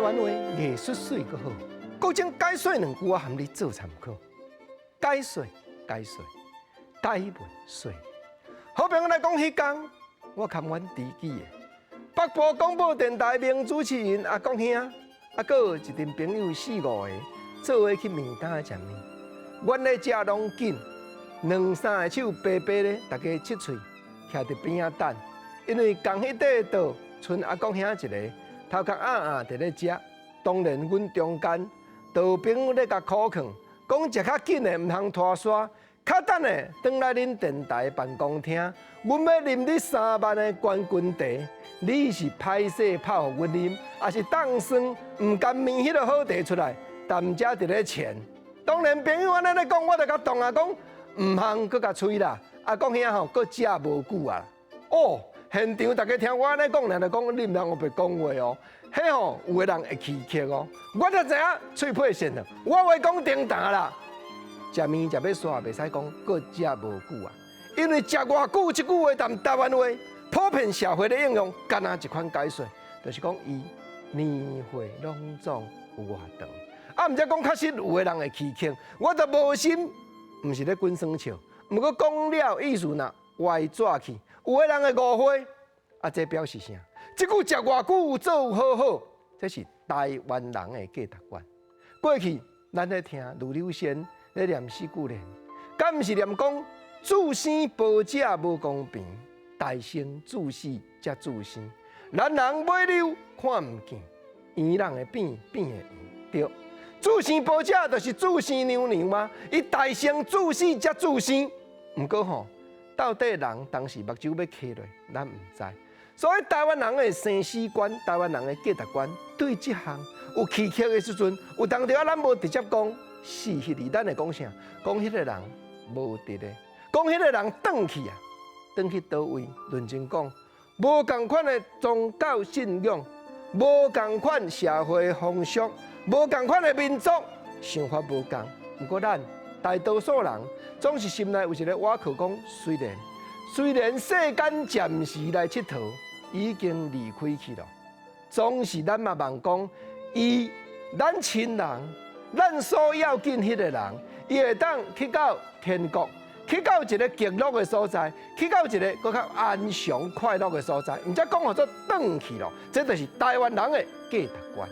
台湾话艺术水阁好，国情解说2句，我含你做参考。解说，台文说。好朋友来讲迄天，我看阮知己的北部广播电台名主持人阿公兄，阁有一群朋友4、5个，做伙去面摊食面。阮咧食拢紧，2、3个手白白咧，大家切喙，徛伫边仔等。因为共迄块道，剩阿公兄一个，头壳伫咧食。当然，阮中间道朋友咧甲苦劝，讲食较紧的毋通拖沙。较等的，转来恁电台办公厅，阮要啉你3万的冠军茶，你是歹势泡互阮啉，还是当酸毋甘面迄个好茶出来，淡遮伫咧钱？当然，朋友安尼咧讲，我就甲动啊讲，毋通搁甲吹啦。啊，讲遐吼，搁食无久啊。哦，现场大家听我安尼讲，就讲你毋通学白讲话哦。迄吼，有个人会气气哦。我就知影喙皮线了，我话讲顶打啦。食面食要煞，袂使讲搁食无久啊，因为食偌久即句话谈台湾话，普遍社会的应用，干那一款解说，就是讲伊年岁拢总有偌长。啊，毋则讲确实有个人会气气，我就无心，毋是咧滚酸笑，毋过讲了意思若歪转去，有个人会误会，啊，这表示啥？即句食偌久做有好好，这是台湾人的价值观。过去咱咧听卢柳仙。咧念4句联，敢毋是念讲自生保者无公平，大成自死则自生。咱人买柳看毋见，圆人的变会圆。对，自生保者就是自生娘娘嘛，伊大成自死则自生。毋过吼，到底人当时目睭要开落，咱毋知。所以台湾人的生死观、台湾人的价值观，对即项有奇巧的时阵，有当着咱无直接讲。是迄个，咱会讲啥？讲迄个人无直咧，讲迄个人转去啊，转去倒位？认真讲，无共款的宗教信仰，无共款社会风俗，无共款的民族，想法无共。不过咱大多数人总是心内有一个瓦壳，讲虽然世间暂时来佚佗，已经离开去了，总是咱嘛望讲，咱亲人。咱所要紧迄个人，伊会当去到天国，去到一个极乐的所在，去到一个更较安详快乐的所在，毋则讲互做转去咯，这就是台湾人的价值观。